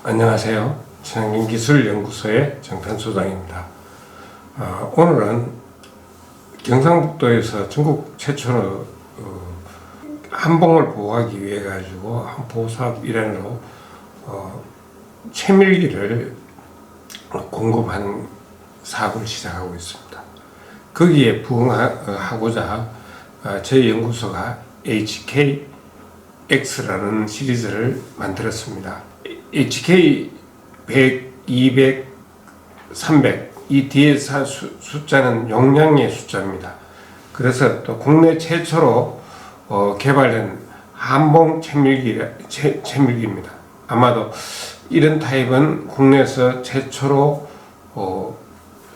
안녕하세요. 친환경기술연구소의 정탄소장입니다. 오늘은 경상북도에서 전국 최초로 한봉을 보호하기 위해 가지고 보호사업 일환으로 채밀기를 공급하는 사업을 시작하고 있습니다. 거기에 부응하고자 저희 연구소가 HKX라는 시리즈를 만들었습니다. HK 100, 200, 300 이 뒤에 숫자는 용량의 숫자입니다. 그래서 또 국내 최초로 개발된 한봉 채밀기입니다. 아마도 이런 타입은 국내에서 최초로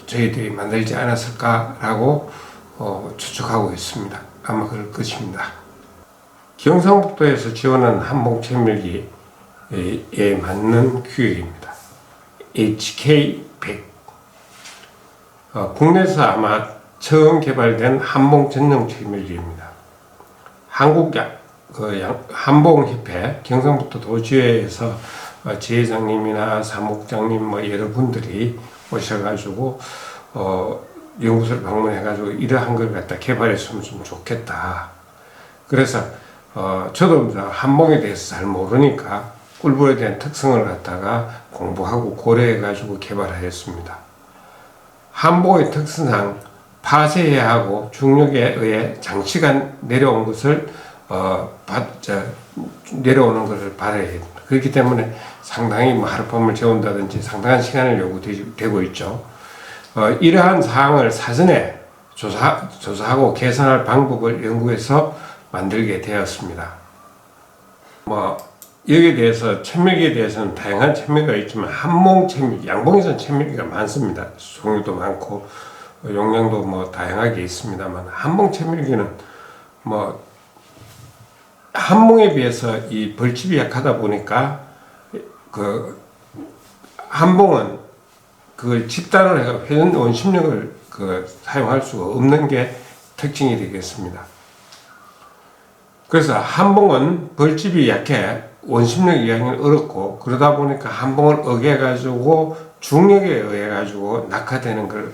저희들이 만들지 않았을까라고 추측하고 있습니다. 아마 그럴 것입니다. 경상북도에서 지원한 한봉 채밀기에 맞는 규격입니다. HK100 국내에서 아마 처음 개발된 한봉 전용 채밀기입니다. 한국 한봉협회 경상북도 도지회에서 지회장님이나 사무국장님 여러 분들이 오셔가지고 연구소를 방문해가지고 이러한 걸 갖다 개발했으면 좀 좋겠다. 그래서 저도 한봉에 대해서 잘 모르니까 꿀벌에 대한 특성을 갖다가 공부하고 고려해가지고 개발하였습니다. 한봉의 특성상 파쇄해야 하고 중력에 의해 장시간 내려온 것을 내려오는 것을 받아야 합니다. 그렇기 때문에 상당히 하룻밤을 재운다든지 상당한 시간을 요구되고 있죠. 이러한 사항을 사전에 조사하고 개선할 방법을 연구해서 만들게 되었습니다. 여기에 대해서 채밀기에 대해서는 다양한 채밀기가 있지만 한봉 채밀기, 양봉에서는 채밀기가 많습니다. 종류도 많고 용량도 다양하게 있습니다만 한봉 채밀기는 한봉에 비해서 이 벌집이 약하다 보니까 한봉은 그걸 집단으로 해서 회전 원심력을 사용할 수가 없는 게 특징이 되겠습니다. 그래서 한봉은 벌집이 약해 원심력 이하기는 어렵고, 그러다 보니까 한봉을 어겨가지고 중력에 의해가지고 낙하되는 걸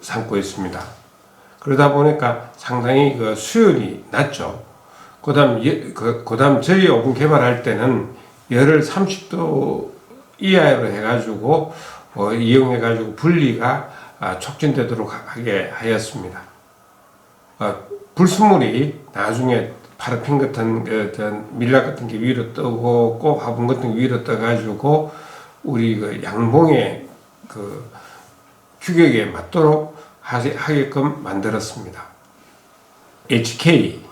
삼고 있습니다. 그러다 보니까 상당히 수율이 낮죠. 그 다음 저희 오븐 개발할 때는 열을 30도 이하로 해가지고 이용해가지고 분리가 촉진되도록 하게 하였습니다. 불순물이 나중에 파라핀 같은 밀랍 같은 게 위로 뜨고 꼭 화분 같은 게 위로 떠가지고 우리 양봉의 규격에 맞도록 하게끔 만들었습니다. HK-X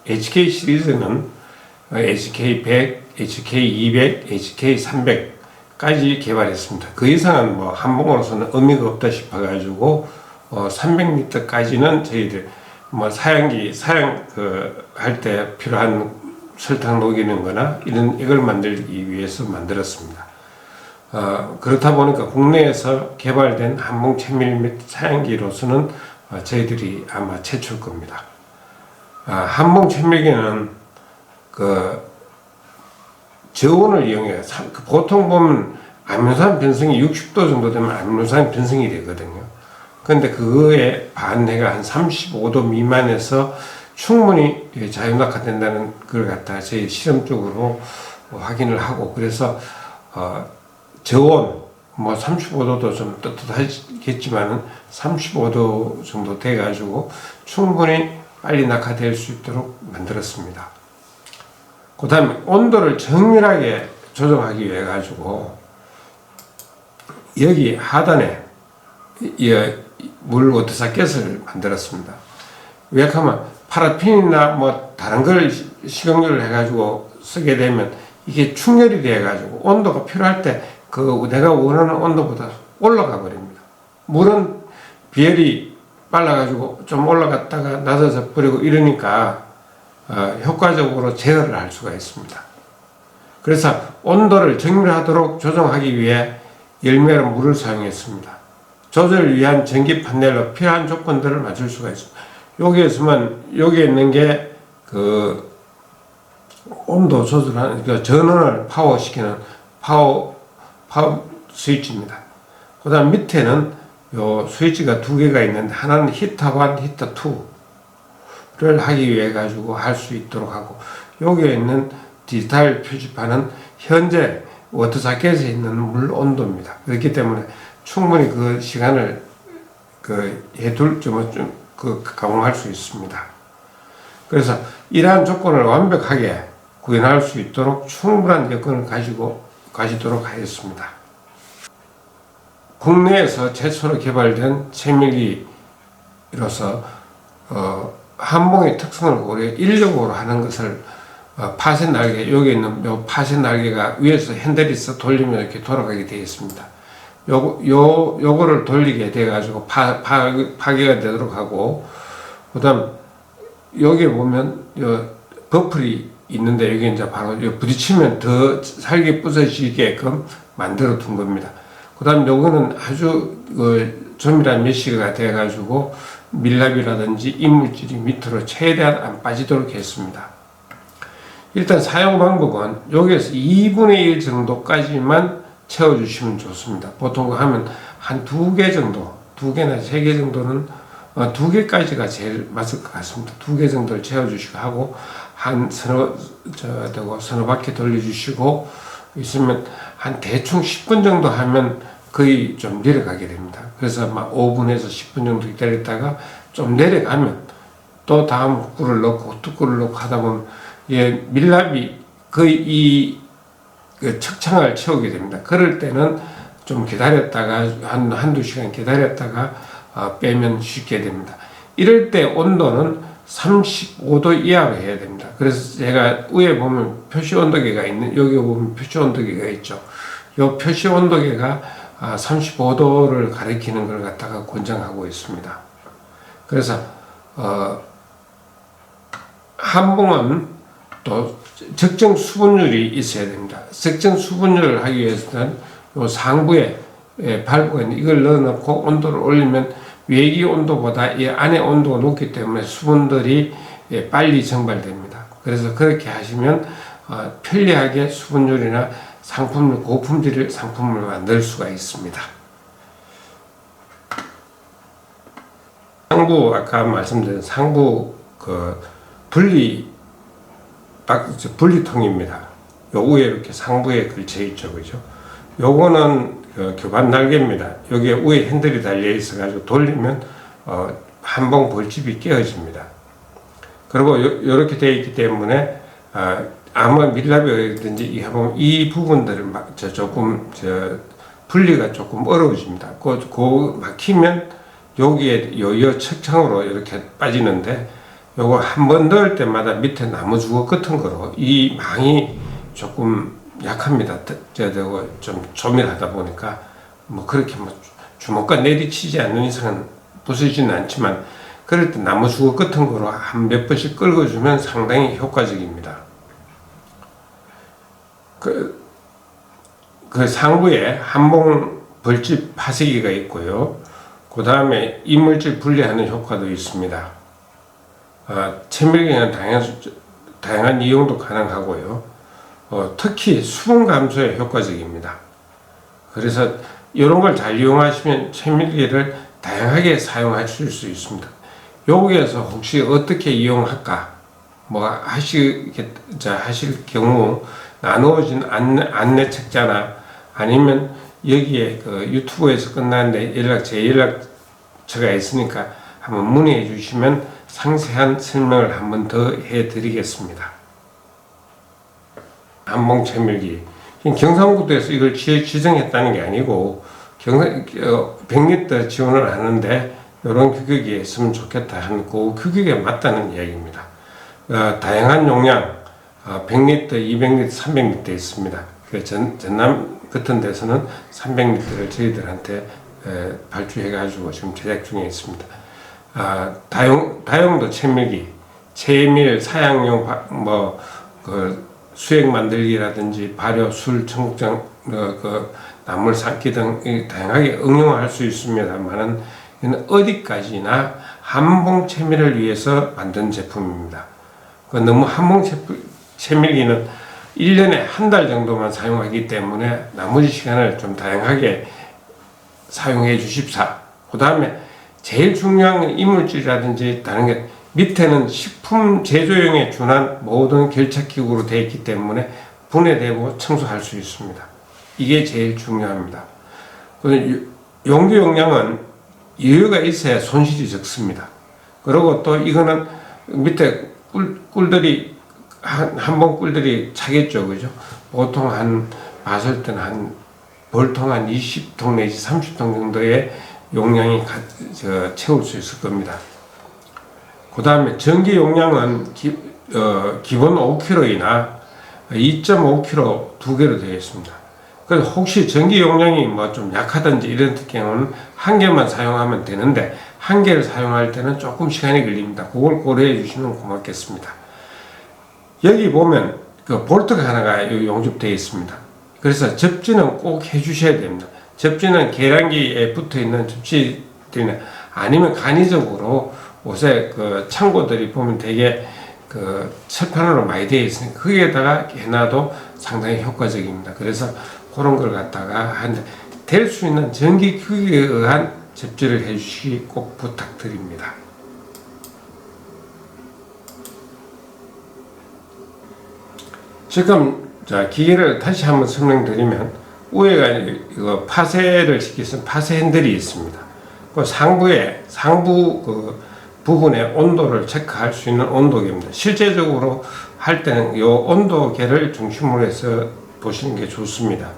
HK 시리즈는 HK100, HK200, HK300까지 개발했습니다. 그 이상은 한봉으로서는 의미가 없다 싶어가지고 300리터까지는 저희들 할 때 필요한 설탕 녹이는 거나 이걸 만들기 위해서 만들었습니다. 그렇다 보니까 국내에서 개발된 한봉 채밀 및 사양기로서는 저희들이 아마 최초일 겁니다. 한봉 채밀기는 저온을 이용해 보통 보면 아미노산 변성이 60도 정도 되면 아미노산 변성이 되거든요. 근데 그거에 반대가 한 35도 미만에서 충분히 자유낙하된다는 걸 갖다 저희 실험적으로 확인을 하고, 그래서 저온 35도도 좀 떳떳하겠지만 35도 정도 돼 가지고 충분히 빨리 낙하될 수 있도록 만들었습니다. 그 다음에 온도를 정밀하게 조정하기 위해 가지고 여기 하단에 물 워터사켓을 만들었습니다. 왜 하면 파라핀이나 다른 걸 식용유를 해가지고 쓰게 되면 이게 충혈이 돼가지고 온도가 필요할 때 내가 원하는 온도보다 올라가 버립니다. 물은 비열이 빨라가지고 좀 올라갔다가 낮아져 버리고 이러니까 효과적으로 제어를 할 수가 있습니다. 그래서 온도를 정밀하도록 조정하기 위해 열매로 물을 사용했습니다. 조절을 위한 전기 판넬로 필요한 조건들을 맞출 수가 있습니다. 여기에 있는 게 온도 조절하는, 그 전원을 파워시키는 파워 스위치입니다. 그 다음 밑에는 요 스위치가 두 개가 있는데, 하나는 히터 1, 히터 2를 하기 위해 가지고 할 수 있도록 하고, 여기에 있는 디지털 표지판은 현재 워터자켓에 있는 물 온도입니다. 그렇기 때문에 충분히 그 시간을 가공할 수 있습니다. 그래서 이러한 조건을 완벽하게 구현할 수 있도록 충분한 여건을 가지도록 하였습니다. 국내에서 최초로 개발된 채밀기로서 한봉의 특성을 고려해 인력으로 하는 것을 파쇄 날개, 여기 있는 요 파쇄 날개가 위에서 핸들이 있어 돌리면 이렇게 돌아가게 되어 있습니다. 요거를 돌리게 돼 가지고 파괴가 되도록 하고, 그 다음 여기 보면 요 버플이 있는데, 여기 이제 바로 부딪히면 더 살게 부서지게끔 만들어 둔 겁니다. 그 다음 요거는 아주 조밀한 메쉬가 돼 가지고 밀랍이라든지 이물질이 밑으로 최대한 안 빠지도록 했습니다. 일단 사용 방법은 여기에서 2분의 1 정도까지만 채워주시면 좋습니다. 보통 하면 한 2개 정도, 2개나 3개 정도는 2개까지가 제일 맞을 것 같습니다. 2개 정도를 채워주시고 하고, 한 서너 바퀴 돌려주시고 있으면 한 대충 10분 정도 하면 거의 좀 내려가게 됩니다. 그래서 막 5분에서 10분 정도 기다렸다가 좀 내려가면 또 다음 꿀을 넣고 또 꿀을 넣고 하다 보면 밀랍이 거의 그 척창을 채우게 됩니다. 그럴 때는 좀 기다렸다가 한두 시간 기다렸다가 빼면 쉽게 됩니다. 이럴 때 온도는 35도 이하로 해야 됩니다. 그래서 제가 위에 보면 표시 온도계가 여기 보면 표시 온도계가 있죠. 이 표시 온도계가 35도를 가리키는 걸 갖다가 권장하고 있습니다. 그래서 한봉은 또 적정 수분율이 있어야 됩니다. 적정 수분율을 하기 위해서는 요 상부에 발부가 있는 이걸 넣어놓고 온도를 올리면 외기 온도보다 이 안에 온도가 높기 때문에 수분들이 빨리 증발됩니다. 그래서 그렇게 하시면 편리하게 수분율이나 상품을 고품질 상품을 만들 수가 있습니다. 상부, 아까 말씀드린 상부 분리통입니다. 요 위에 이렇게 상부에 걸쳐 있죠, 그죠? 요거는 교반 날개입니다. 여기에 위에 핸들이 달려 있어 가지고 돌리면 한봉 벌집이 깨어집니다. 그리고 요렇게 되어 있기 때문에 아무 밀랍이든지 이 부분들을 조금 분리가 조금 어려워집니다. 그 막히면 여기에 요 척창으로 이렇게 빠지는데, 요거 한 번 넣을 때마다 밑에 나무 주걱 같은 거로 이 망이 조금 약합니다. 좀 조밀하다 보니까 그렇게 주먹과 내리치지 않는 이상은 부서지는 않지만, 그럴 때 나무 주걱 같은 거로 한 몇 번씩 긁어주면 상당히 효과적입니다. 그 상부에 한봉 벌집 파쇄기가 있고요. 그 다음에 이물질 분리하는 효과도 있습니다. 채밀기는 다양한 이용도 가능하고요. 특히 수분 감소에 효과적입니다. 그래서 이런 걸 잘 이용하시면 채밀기를 다양하게 사용하실 수 있습니다. 여기에서 혹시 어떻게 이용할까? 하실 경우 나누어진 안내 책자나 아니면 여기에 유튜브에서 끝났는데 제 연락처가 있으니까 한번 문의해 주시면 상세한 설명을 한번 더 해드리겠습니다. 한봉 채밀기, 경상북도에서 이걸 지정했다는 게 아니고 100리터 지원을 하는데 이런 규격이 있으면 좋겠다 하는 그 규격에 맞다는 이야기입니다. 다양한 용량 100리터, 200리터, 300리터 있습니다. 전남 같은 데서는 300리터를 저희들한테 발주해 가지고 지금 제작 중에 있습니다. 다용도 채밀기, 채밀 사양용 수액 만들기라든지 발효, 술, 청국장, 나물 삶기 등 다양하게 응용할 수 있습니다만은 어디까지나 한봉 채밀을 위해서 만든 제품입니다. 너무 한봉 채밀기는 1년에 한 달 정도만 사용하기 때문에 나머지 시간을 좀 다양하게 사용해 주십사. 그 다음에 제일 중요한 건 이물질이라든지 다른 게 밑에는 식품 제조용에 준한 모든 결착기구로 되어 있기 때문에 분해되고 청소할 수 있습니다. 이게 제일 중요합니다. 용기 용량은 여유가 있어야 손실이 적습니다. 그리고 또 이거는 밑에 꿀들이 한 번 꿀들이 차겠죠, 그죠? 보통 봤을 때는 한 볼통 한 20통 내지 30통 정도의 용량이 채울 수 있을 겁니다. 그 다음에 전기 용량은 기본 5kg이나 2.5kg 두 개로 되어 있습니다. 그래서 혹시 전기 용량이 뭐 좀 약하든지 이런 경우는 한 개만 사용하면 되는데 한 개를 사용할 때는 조금 시간이 걸립니다. 그걸 고려해 주시면 고맙겠습니다. 여기 보면 그 볼트가 하나가 용접되어 있습니다. 그래서 접지는 꼭 해 주셔야 됩니다. 접지는 계량기에 붙어 있는 접지들이나 아니면 간이적으로 요새 그 창고들이 보면 되게 그 철판으로 많이 되어 있으니까 거기에다가 해놔도 상당히 효과적입니다. 그래서 그런 걸 갖다가 될 수 있는 전기 규격에 의한 접지를 해주시기 꼭 부탁드립니다. 지금 기계를 다시 한번 설명드리면 위에가 이거 파쇄를 시키는 파쇄 핸들이 있습니다. 그 상부 그 부분의 온도를 체크할 수 있는 온도계입니다. 실제적으로 할 때는 이 온도계를 중심으로 해서 보시는 게 좋습니다.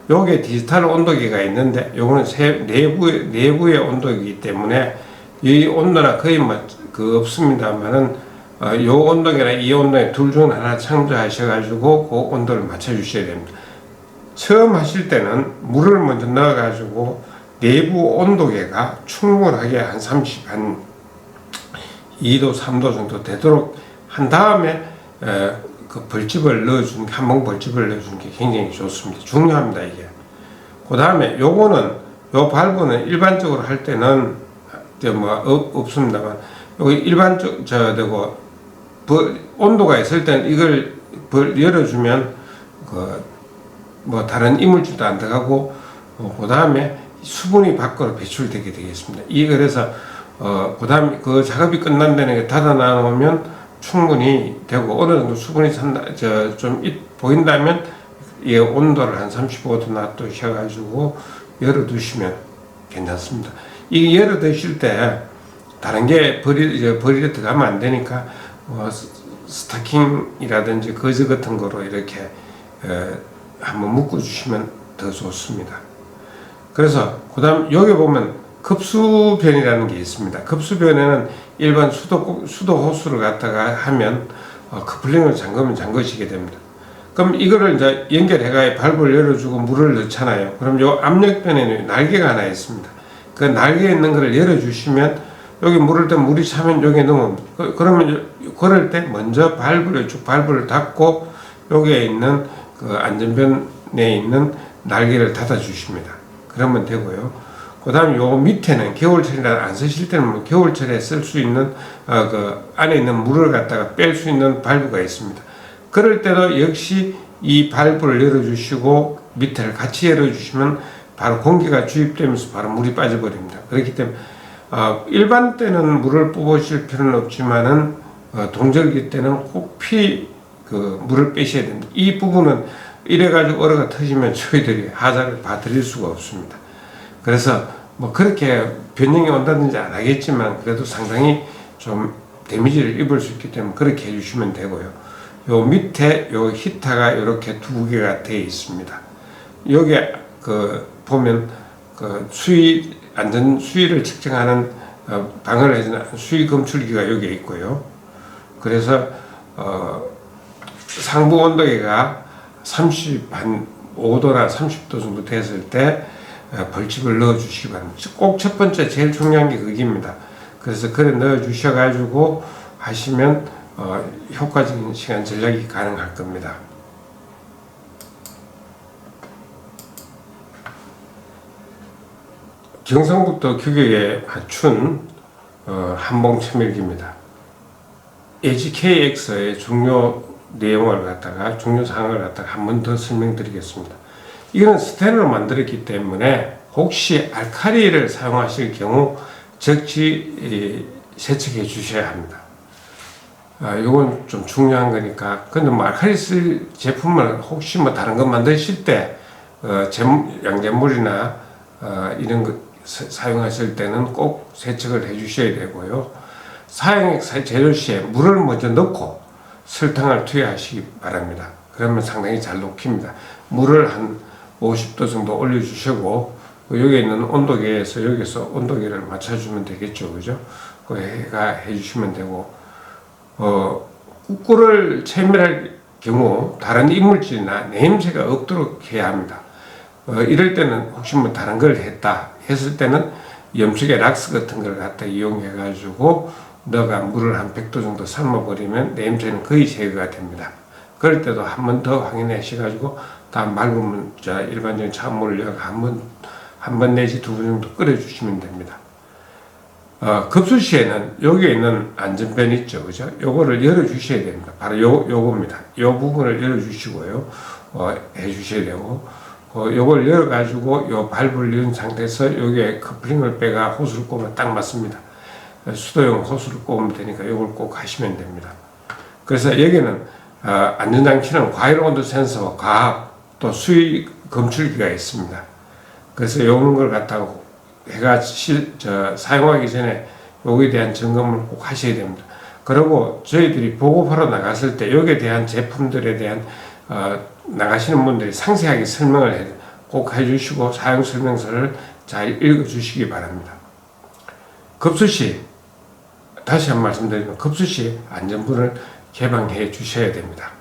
요게 디지털 온도계가 있는데 요거는 내부의 온도이기 때문에 이 온도나 거의 없습니다만은 요 온도계나 이 온도계 둘 중 하나 참조하셔가지고 그 온도를 맞춰주셔야 됩니다. 처음 하실 때는 물을 먼저 넣어가지고 내부 온도계가 충분하게 한 2도, 3도 정도 되도록 한 다음에 그 벌집을 넣어주는 게, 한번 벌집을 넣어주는 게 굉장히 좋습니다. 중요합니다, 이게. 그 다음에 요거는, 요 발브는 일반적으로 할 때는 없습니다만, 여기 일반적, 온도가 있을 때는 이걸 열어주면, 다른 이물질도 안 들어가고, 그 다음에 수분이 밖으로 배출되게 되겠습니다. 그래서, 그 다음에 그 작업이 끝난 데는 닫아 놓으면 충분히 되고, 어느 정도 수분이 보인다면, 이 온도를 한 35도 놔두셔가지고 열어두시면 괜찮습니다. 이 열어두실 때, 다른 게 버리려 들어가면 안 되니까, 스타킹이라든지 거즈 같은 거로 이렇게, 한번 묶어주시면 더 좋습니다. 그래서, 그 다음, 여기 보면, 급수변이라는 게 있습니다. 급수변에는 일반 수도 호스를 갖다가 하면 커플링을 잠그시게 됩니다. 그럼 이거를 이제 연결해가 발브를 열어주고 물을 넣잖아요. 그럼 요 압력변에는 날개가 하나 있습니다. 그 날개에 있는 거를 열어주시면 여기 물을 때 물이 차면 여기에 넣으면 그러면 그럴 때 먼저 발브를 닫고 여기에 있는 그 안전변에 있는 날개를 닫아주십니다. 그러면 되고요. 그 다음 요 밑에는 겨울철이라 안 쓰실 때는 겨울철에 쓸 수 있는 그 안에 있는 물을 갖다가 뺄 수 있는 발브가 있습니다. 그럴 때도 역시 이 발브를 열어주시고 밑에를 같이 열어주시면 바로 공기가 주입되면서 바로 물이 빠져버립니다. 그렇기 때문에 일반 때는 물을 뽑으실 필요는 없지만은 동절기 때는 꼭 물을 빼셔야 됩니다. 이 부분은 이래가지고 얼어가 터지면 저희들이 하자를 봐드릴 수가 없습니다. 그래서 그렇게 변형이 온다든지 안 하겠지만 그래도 상당히 좀 데미지를 입을 수 있기 때문에 그렇게 해주시면 되고요. 요 밑에 요 히터가 이렇게 두 개가 되어 있습니다. 여기에 보면 안전 수위를 측정하는 방어를 해주는 수위 검출기가 여기에 있고요. 그래서 상부 온도계가 35도나 30도 정도 됐을 때 벌집을 넣어 주시기 바랍니다. 꼭 첫 번째 제일 중요한 게 거기입니다. 그래서 그래 넣어 주셔가지고 하시면 효과적인 시간 전략이 가능할 겁니다. 경상북도 규격에 맞춘 한봉 채밀기입니다. HKX의 중요 내용을 갖다가 중요 사항을 갖다가 한 번 더 설명드리겠습니다. 이거는 스텐으로 만들었기 때문에 혹시 알칼리를 사용하실 경우 적시 세척해 주셔야 합니다. 요건 좀 중요한 거니까. 근데 뭐 알칼리 쓸 제품을 혹시 뭐 다른 거 만드실 때 양잿물이나 이런 거 사용하실 때는 꼭 세척을 해 주셔야 되고요. 사용 재료 시에 물을 먼저 넣고 설탕을 투여하시기 바랍니다. 그러면 상당히 잘 녹힙니다. 물을 한 50도 정도 올려주시고 여기 있는 온도계에서 여기서 온도계를 맞춰주면 되겠죠, 그죠? 해가 해주시면 되고 꿀을 채밀할 경우 다른 이물질이나 냄새가 없도록 해야 합니다. 이럴 때는 혹시 뭐 다른 걸 했다 했을 때는 염색의 락스 같은 걸 갖다 이용해 가지고 너가 물을 한 100도 정도 삶아 버리면 냄새는 거의 제거가 됩니다. 그럴 때도 한 번 더 확인하셔 가지고 다음 맑으면 일반적인 찬물을 한 번 내지 두 번 정도 끓여 주시면 됩니다. 급수 시에는 여기에 있는 안전弁있죠, 그죠? 요거를 열어 주셔야 됩니다. 바로 요겁니다. 요 부분을 열어 주시고요, 해 주셔야 되고, 요걸 열어 가지고 요 발브를 연 상태에서 여기에 커플링을 빼가 호스를 꼽으면 딱 맞습니다. 수도용 호스를 꼽으면 되니까 요걸 꼭 하시면 됩니다. 그래서 여기는 안전장치는 과일 온도 센서와 과압 또 수위 검출기가 있습니다. 그래서 요런 걸 갖다가 해가 사용하기 전에 여기에 대한 점검을 꼭 하셔야 됩니다. 그리고 저희들이 보급하러 나갔을 때 여기에 대한 제품들에 대한 나가시는 분들이 상세하게 설명을 꼭 해주시고 사용 설명서를 잘 읽어주시기 바랍니다. 급수 시 다시 한 말씀드리면 급수 시 안전문을 개방해 주셔야 됩니다.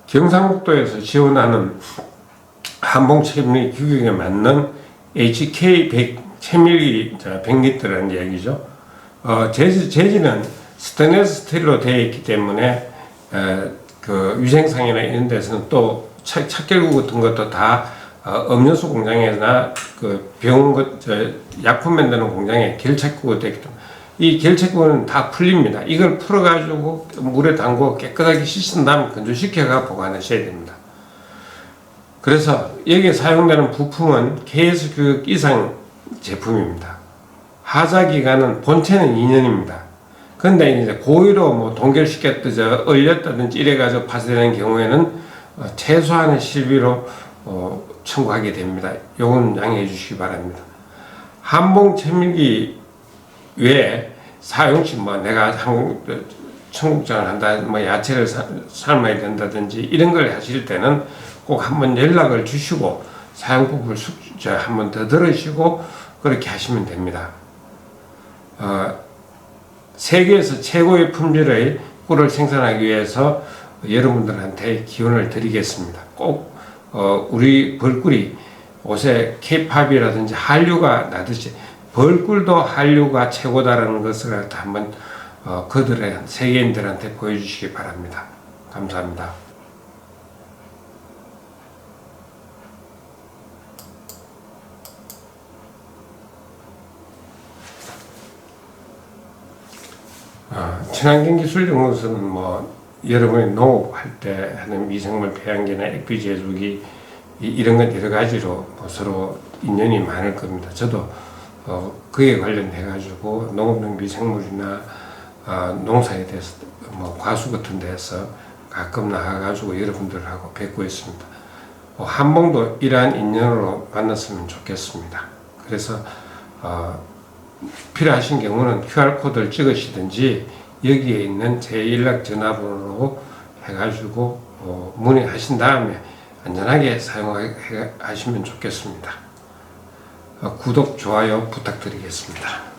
경상북도에서 지원하는 한봉책임리 규격에 맞는 HK100 채밀기 100리터라는 이야기죠. 재질은 스테인리스 스틸로 되어 있기 때문에 그 위생상이나 이런 데서는 또 착결구 같은 것도 다 음료수 공장이나 그 병원 약품 만드는 공장에 결착구가 되기 때문에 이 결착구는 다 풀립니다. 이걸 풀어가지고 물에 담고 깨끗하게 씻은 다음 건조시켜가 보관하셔야 됩니다. 그래서 여기에 사용되는 부품은 KS 규격 이상 제품입니다. 하자 기간은 본체는 2년입니다. 근데 이제 고의로 뭐 동결시켰든지 얼렸다든지 이래가지고 파쇄되는 경우에는 최소한의 실비로 청구하게 됩니다. 요건 양해해 주시기 바랍니다. 한봉 채밀기 외에 사용시 뭐 내가 청국장을 한다, 뭐 야채를 삶아야 된다든지 이런 걸 하실 때는 꼭 한번 연락을 주시고 사용법을 한번 더 들으시고 그렇게 하시면 됩니다. 세계에서 최고의 품질의 꿀을 생산하기 위해서 여러분들한테 기원을 드리겠습니다. 꼭 우리 벌꿀이 옷에 K-팝이라든지 한류가 나듯이 벌꿀도 한류가 최고다라는 것을 한번 그들의 세계인들한테 보여주시기 바랍니다. 감사합니다. 친환경 기술 연구소는 뭐 여러분이 농업할 때 하는 미생물 배양기나 액비 제조기 이런 것 여러 가지로 뭐 서로 인연이 많을 겁니다. 저도 그에 관련해 가지고 농업용 미생물이나 농사에 대해서 뭐 과수 같은 데서 가끔 나가 가지고 여러분들하고 뵙고 있습니다. 한봉도 이러한 인연으로 만났으면 좋겠습니다. 그래서 필요하신 경우는 QR코드를 찍으시든지 여기에 있는 제 연락 전화번호로 해가지고 문의하신 다음에 안전하게 사용하시면 좋겠습니다. 구독, 좋아요 부탁드리겠습니다.